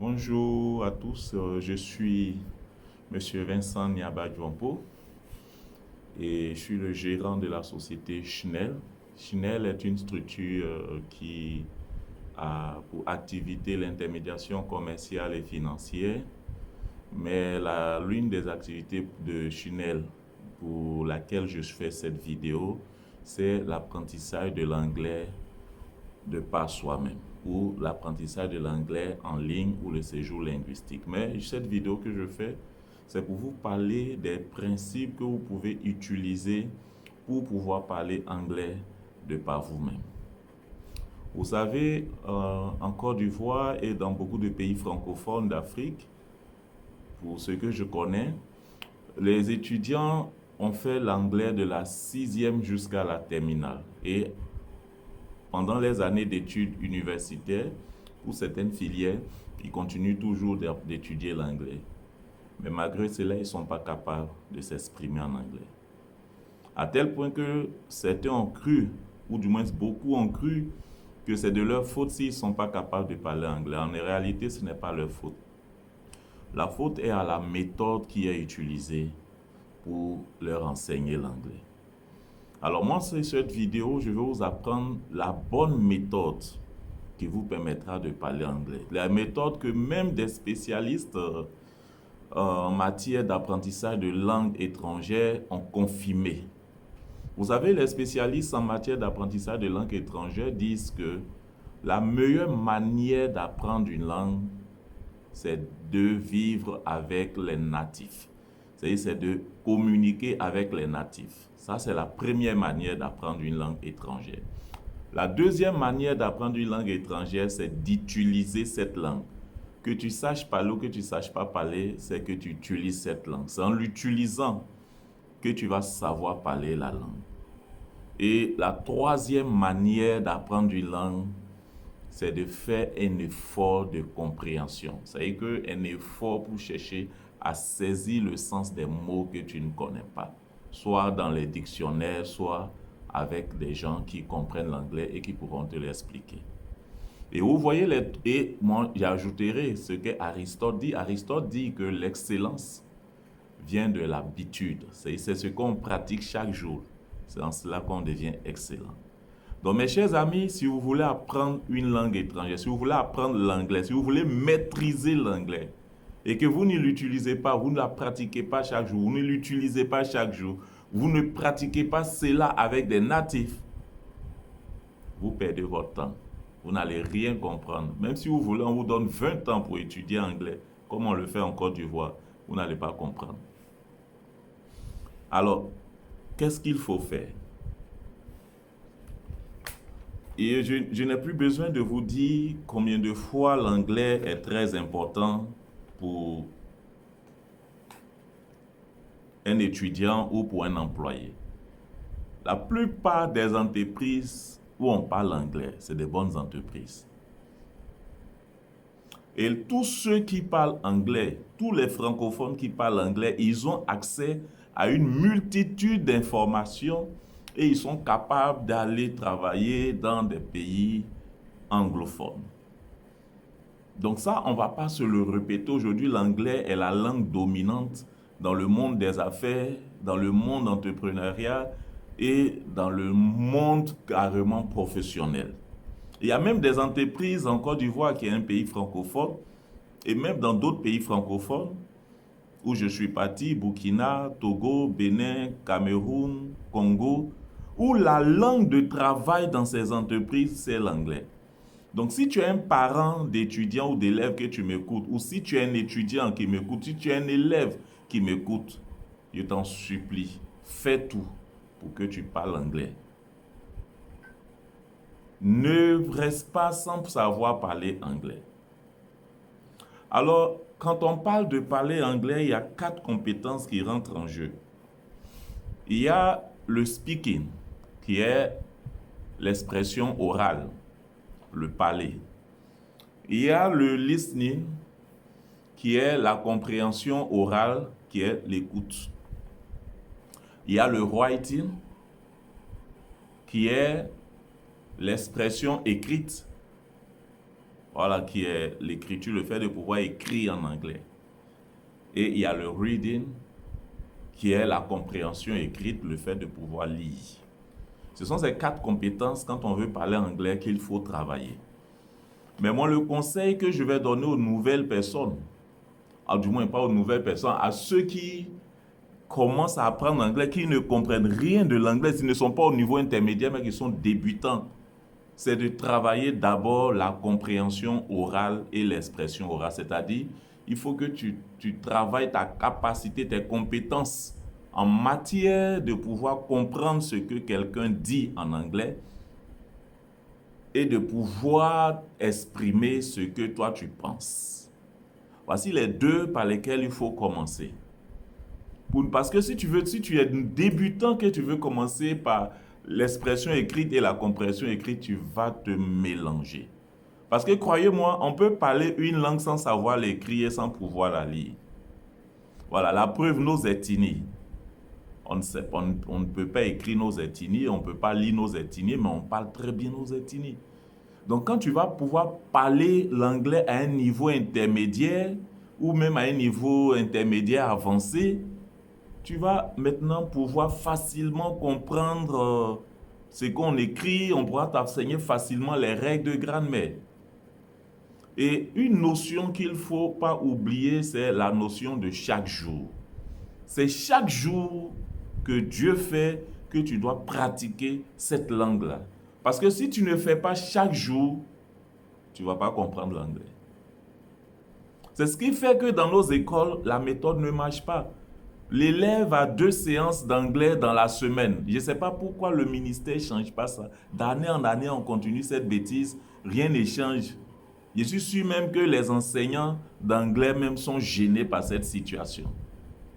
Bonjour à tous, je suis Monsieur Vincent Niabadjouampo et je suis le gérant de la société Schnell. Schnell est une structure qui a pour activité l'intermédiation commerciale et financière, mais l'une des activités de Schnell pour laquelle je fais cette vidéo, c'est l'apprentissage de l'anglais de par soi-même ou l'apprentissage de l'anglais en ligne ou le séjour linguistique. Mais cette vidéo que je fais, c'est pour vous parler des principes que vous pouvez utiliser pour pouvoir parler anglais de par vous-même. Vous savez, en Côte d'Ivoire et dans beaucoup de pays francophones d'Afrique, pour ce que je connais, les étudiants ont fait l'anglais de la 6e jusqu'à la terminale. Et pendant les années d'études universitaires, pour certaines filières, ils continuent toujours d'étudier l'anglais. Mais malgré cela, ils ne sont pas capables de s'exprimer en anglais. À tel point que certains ont cru, ou du moins beaucoup ont cru, que c'est de leur faute s'ils ne sont pas capables de parler anglais. En réalité, ce n'est pas leur faute. La faute est à la méthode qui est utilisée pour leur enseigner l'anglais. Alors moi, sur cette vidéo, je vais vous apprendre la bonne méthode qui vous permettra de parler anglais. La méthode que même des spécialistes en matière d'apprentissage de langues étrangères ont confirmé. Vous savez, les spécialistes en matière d'apprentissage de langues étrangères disent que la meilleure manière d'apprendre une langue, c'est de vivre avec les natifs. C'est de communiquer avec les natifs. Ça, c'est la première manière d'apprendre une langue étrangère. La deuxième manière d'apprendre une langue étrangère, c'est d'utiliser cette langue. Que tu saches parler ou que tu ne saches pas parler, c'est que tu utilises cette langue. C'est en l'utilisant que tu vas savoir parler la langue. Et la troisième manière d'apprendre une langue, c'est de faire un effort de compréhension. C'est-à-dire un effort pour chercher à saisir le sens des mots que tu ne connais pas, soit dans les dictionnaires, soit avec des gens qui comprennent l'anglais et qui pourront te l'expliquer. Et vous voyez, et moi j'ajouterai ce qu'Aristote dit. Aristote dit que l'excellence vient de l'habitude. C'est ce qu'on pratique chaque jour. C'est en cela qu'on devient excellent. Donc mes chers amis, si vous voulez apprendre une langue étrangère, si vous voulez apprendre l'anglais, si vous voulez maîtriser l'anglais, et que vous ne l'utilisez pas, vous ne la pratiquez pas chaque jour, vous ne l'utilisez pas chaque jour, vous ne pratiquez pas cela avec des natifs, vous perdez votre temps. Vous n'allez rien comprendre. Même si vous voulez, on vous donne 20 ans pour étudier anglais, comme on le fait en Côte d'Ivoire, vous n'allez pas comprendre. Alors, qu'est-ce qu'il faut faire? Et je n'ai plus besoin de vous dire combien de fois l'anglais est très important pour un étudiant ou pour un employé. La plupart des entreprises où on parle anglais, c'est des bonnes entreprises. Et tous ceux qui parlent anglais, tous les francophones qui parlent anglais, ils ont accès à une multitude d'informations et ils sont capables d'aller travailler dans des pays anglophones. Donc ça, on ne va pas se le répéter. Aujourd'hui, l'anglais est la langue dominante dans le monde des affaires, dans le monde entrepreneurial et dans le monde carrément professionnel. Il y a même des entreprises en Côte d'Ivoire, qui est un pays francophone, et même dans d'autres pays francophones, où je suis parti, Burkina, Togo, Bénin, Cameroun, Congo, où la langue de travail dans ces entreprises, c'est l'anglais. Donc, si tu es un parent d'étudiant ou d'élève que tu m'écoutes, ou si tu es un étudiant qui m'écoute, si tu es un élève qui m'écoute, je t'en supplie, fais tout pour que tu parles anglais. Ne reste pas sans savoir parler anglais. Alors, quand on parle de parler anglais, il y a 4 compétences qui rentrent en jeu. Il y a le speaking, qui est l'expression orale, le parler. Il y a le listening, qui est la compréhension orale, qui est l'écoute. Il y a le writing, qui est l'expression écrite. voilà, qui est l'écriture, le fait de pouvoir écrire en anglais. Et il y a le reading, qui est la compréhension écrite, le fait de pouvoir lire. Ce sont ces 4 compétences, quand on veut parler anglais, qu'il faut travailler. Mais moi, le conseil que je vais donner aux nouvelles personnes, du moins pas aux nouvelles personnes, à ceux qui commencent à apprendre l'anglais, qui ne comprennent rien de l'anglais, qui ne sont pas au niveau intermédiaire, mais qui sont débutants, c'est de travailler d'abord la compréhension orale et l'expression orale. C'est-à-dire, il faut que tu travailles ta capacité, tes compétences en matière de pouvoir comprendre ce que quelqu'un dit en anglais et de pouvoir exprimer ce que toi tu penses. Voici les 2 par lesquels il faut commencer. Parce que si tu es débutant, que tu veux commencer par l'expression écrite et la compréhension écrite, tu vas te mélanger. Parce que croyez-moi, on peut parler une langue sans savoir l'écrire et sans pouvoir la lire. Voilà, la preuve, nos ethnies. On ne peut pas écrire nos ethnies, on ne peut pas lire nos ethnies, mais on parle très bien nos ethnies. Donc quand tu vas pouvoir parler l'anglais à un niveau intermédiaire, ou même à un niveau intermédiaire avancé, tu vas maintenant pouvoir facilement comprendre ce qu'on écrit, on pourra t'enseigner facilement les règles de grammaire. Et une notion qu'il ne faut pas oublier, c'est la notion de chaque jour. C'est chaque jour que Dieu fait que tu dois pratiquer cette langue-là. Parce que si tu ne fais pas chaque jour, tu ne vas pas comprendre l'anglais. C'est ce qui fait que dans nos écoles, la méthode ne marche pas. L'élève a 2 séances d'anglais dans la semaine. Je ne sais pas pourquoi le ministère ne change pas ça. D'année en année, on continue cette bêtise. Rien ne change. Je suis sûr même que les enseignants d'anglais même sont gênés par cette situation.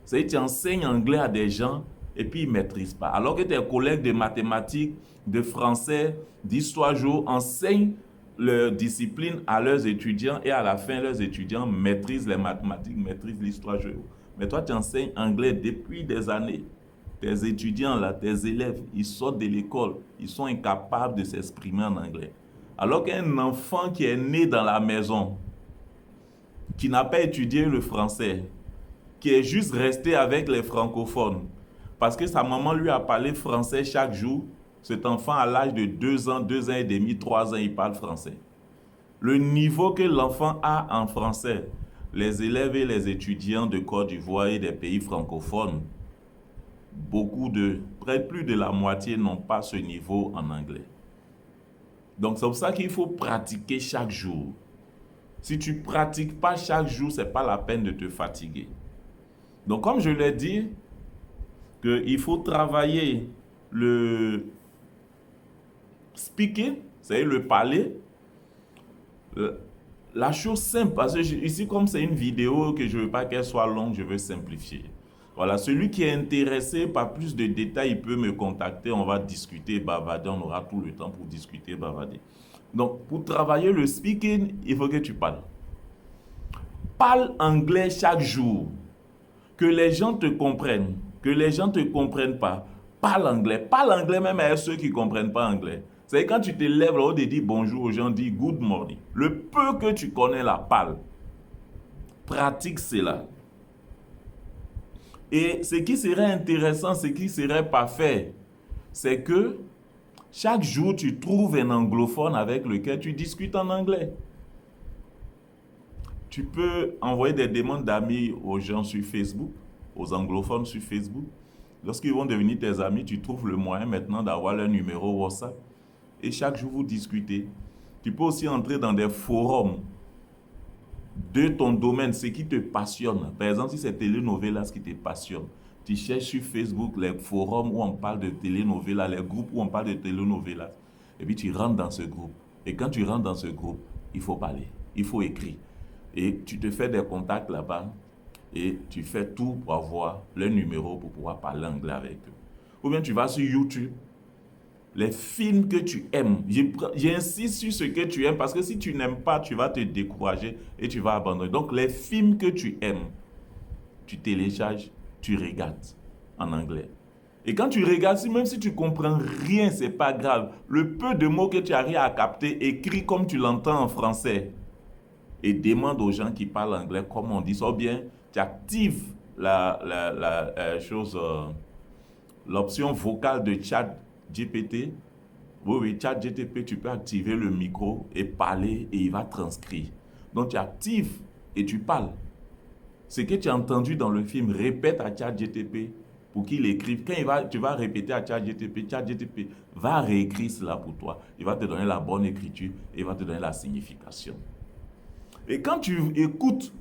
C'est que tu enseignes anglais à des gens et puis ils ne maîtrisent pas. Alors que tes collègues de mathématiques, de français, d'histoire géo enseignent leur discipline à leurs étudiants et à la fin, leurs étudiants maîtrisent les mathématiques, maîtrisent l'histoire géo. Mais toi, tu enseignes anglais depuis des années. Tes étudiants, là, tes élèves, ils sortent de l'école, ils sont incapables de s'exprimer en anglais. Alors qu'un enfant qui est né dans la maison, qui n'a pas étudié le français, qui est juste resté avec les francophones, parce que sa maman lui a parlé français chaque jour, cet enfant à l'âge de 2 ans, 2 ans et demi, 3 ans, il parle français. Le niveau que l'enfant a en français, les élèves et les étudiants de Côte d'Ivoire et des pays francophones, près plus de la moitié n'ont pas ce niveau en anglais. Donc c'est pour ça qu'il faut pratiquer chaque jour. Si tu ne pratiques pas chaque jour, ce n'est pas la peine de te fatiguer. Donc comme je l'ai dit, il faut travailler le speaking, c'est-à-dire le parler. La chose simple, parce que ici comme c'est une vidéo que je ne veux pas qu'elle soit longue, je veux simplifier. Voilà, celui qui est intéressé par plus de détails, il peut me contacter, on va discuter, bavarder, on aura tout le temps pour discuter, bavarder. Donc, pour travailler le speaking, il faut que tu parles. Parle anglais chaque jour. Que les gens te comprennent, que les gens ne te comprennent pas. Parle anglais. Parle anglais même à ceux qui ne comprennent pas anglais. C'est quand tu te lèves là-haut et dis bonjour aux gens, dis good morning. Le peu que tu connais là, parle. Pratique cela. Et ce qui serait intéressant, ce qui serait parfait, c'est que chaque jour, tu trouves un anglophone avec lequel tu discutes en anglais. Tu peux envoyer des demandes d'amis aux gens sur Facebook, aux anglophones sur Facebook. Lorsqu'ils vont devenir tes amis, tu trouves le moyen maintenant d'avoir leur numéro WhatsApp. Et chaque jour, vous discutez. Tu peux aussi entrer dans des forums de ton domaine, ce qui te passionne. Par exemple, si c'est telenovelas qui te passionne, tu cherches sur Facebook les forums où on parle de telenovelas, les groupes où on parle de telenovelas. Et puis tu rentres dans ce groupe. Et quand tu rentres dans ce groupe, il faut parler, il faut écrire. Et tu te fais des contacts là-bas et tu fais tout pour avoir le numéro pour pouvoir parler anglais avec eux. Ou bien tu vas sur YouTube, les films que tu aimes. J'insiste sur ce que tu aimes parce que si tu n'aimes pas, tu vas te décourager et tu vas abandonner. Donc les films que tu aimes, tu télécharges, tu regardes en anglais. Et quand tu regardes, même si tu ne comprends rien, ce n'est pas grave. Le peu de mots que tu arrives à capter, écris comme tu l'entends en français. et demande aux gens qui parlent anglais comment on dit ça, ou bien tu actives l'option vocale de chat GPT. Oui, chat GTP, tu peux activer le micro et parler et il va transcrire. Donc tu actives et tu parles. Ce que tu as entendu dans le film, répète à chat GTP pour qu'il écrive. Quand tu vas répéter à chat GTP va réécrire cela pour toi. Il va te donner la bonne écriture et il va te donner la signification. Et quand tu écoutes,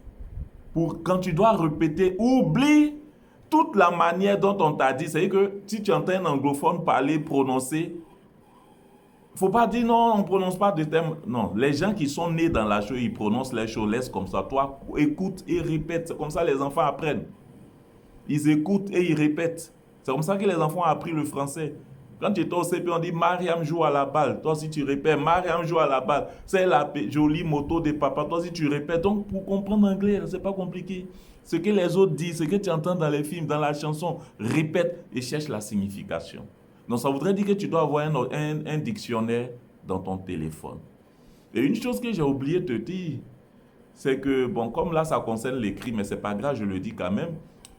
quand tu dois répéter, oublie toute la manière dont on t'a dit. C'est-à-dire que si tu entends un anglophone parler, prononcer, il ne faut pas dire non, on ne prononce pas de termes. Non, les gens qui sont nés dans la chose, ils prononcent les choses, laisse comme ça. Toi, écoute et répète. C'est comme ça que les enfants apprennent. Ils écoutent et ils répètent. C'est comme ça que les enfants ont appris le français. Quand tu étais au CP, on dit Mariam joue à la balle. Toi, si tu répètes, Mariam joue à la balle. C'est la jolie moto de papa. Toi, si tu répètes. Donc, pour comprendre l'anglais, ce n'est pas compliqué. Ce que les autres disent, ce que tu entends dans les films, dans la chanson, répète et cherche la signification. Donc, ça voudrait dire que tu dois avoir un dictionnaire dans ton téléphone. Et une chose que j'ai oublié de te dire, c'est que, bon, comme là, ça concerne l'écrit, mais ce n'est pas grave, je le dis quand même.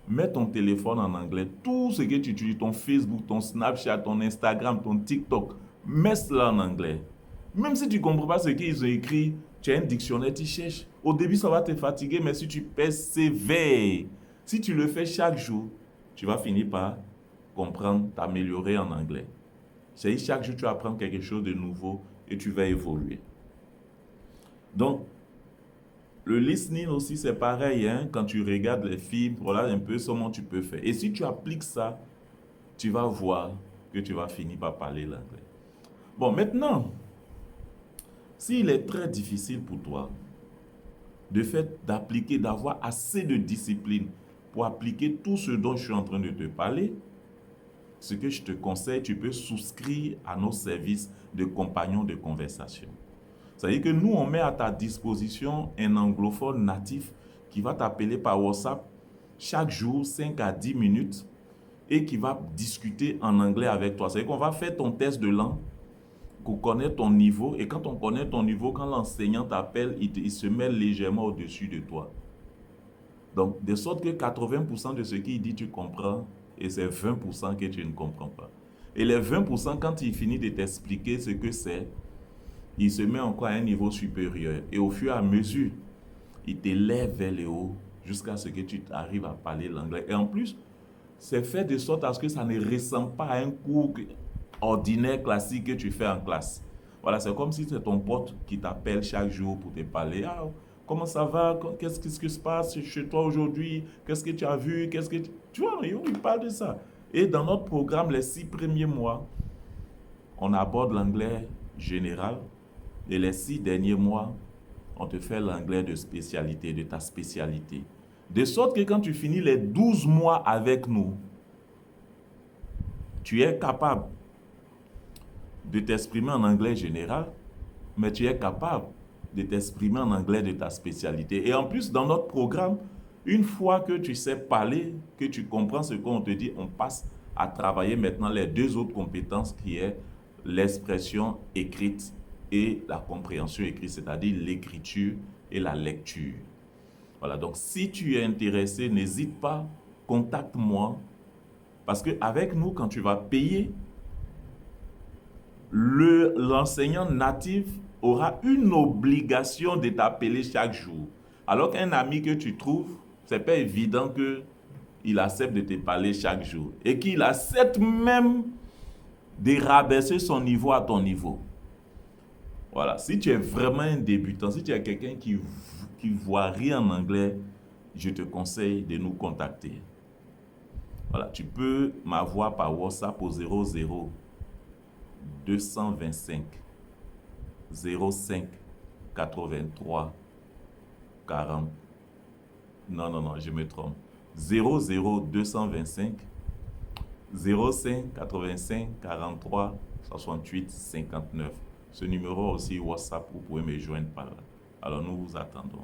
Mets ton téléphone en anglais. Tout ce que tu utilises, ton Facebook, ton Snapchat, ton Instagram, ton TikTok, mets cela en anglais. Même si tu ne comprends pas ce qu'ils ont écrit, tu as un dictionnaire, tu cherches. Au début, ça va te fatiguer, mais si tu persévères, si tu le fais chaque jour, tu vas finir par comprendre, t'améliorer en anglais. C'est chaque jour, tu apprends quelque chose de nouveau et tu vas évoluer. Donc, le listening aussi, c'est pareil, hein? Quand tu regardes les films, voilà un peu comment tu peux faire. Et si tu appliques ça, tu vas voir que tu vas finir par parler l'anglais. Bon, maintenant, s'il est très difficile pour toi de fait d'appliquer, d'avoir assez de discipline pour appliquer tout ce dont je suis en train de te parler, ce que je te conseille, tu peux souscrire à nos services de compagnons de conversation. C'est-à-dire que nous, on met à ta disposition un anglophone natif qui va t'appeler par WhatsApp chaque jour, 5 à 10 minutes, et qui va discuter en anglais avec toi. C'est-à-dire qu'on va faire ton test de langue pour connaître ton niveau. Et quand on connaît ton niveau, quand l'enseignant t'appelle, il se met légèrement au-dessus de toi. Donc, de sorte que 80% de ce qu'il dit, tu comprends, et c'est 20% que tu ne comprends pas. Et les 20%, quand il finit de t'expliquer ce que c'est, il se met encore à un niveau supérieur. Et au fur et à mesure, il t'élève vers le haut jusqu'à ce que tu arrives à parler l'anglais. Et en plus, c'est fait de sorte à ce que ça ne ressemble pas à un cours ordinaire, classique que tu fais en classe. Voilà, c'est comme si c'est ton pote qui t'appelle chaque jour pour te parler. Ah, comment ça va? Qu'est-ce qui se passe chez toi aujourd'hui? Qu'est-ce que tu as vu? Tu vois, il parle de ça. Et dans notre programme, les 6 premiers mois, on aborde l'anglais général. Et les 6 derniers mois, on te fait l'anglais de spécialité, de ta spécialité. De sorte que quand tu finis les 12 mois avec nous, tu es capable de t'exprimer en anglais général, mais tu es capable de t'exprimer en anglais de ta spécialité. Et en plus, dans notre programme, une fois que tu sais parler, que tu comprends ce qu'on te dit, on passe à travailler maintenant les 2 autres compétences qui est l'expression écrite et la compréhension écrite, c'est-à-dire l'écriture et la lecture. Voilà, donc si tu es intéressé, n'hésite pas, contacte-moi, parce qu'avec nous, quand tu vas payer, l'enseignant natif aura une obligation de t'appeler chaque jour. Alors qu'un ami que tu trouves, ce n'est pas évident qu'il accepte de te parler chaque jour et qu'il accepte même de rabaisser son niveau à ton niveau. Voilà, si tu es vraiment un débutant, si tu es quelqu'un qui voit rien en anglais, je te conseille de nous contacter. Voilà, tu peux m'avoir par WhatsApp au 00 225 05 83 40. Non, je me trompe. 00 225 05 85 43 68 59. Ce numéro aussi WhatsApp, vous pouvez me joindre par là. Alors nous vous attendons.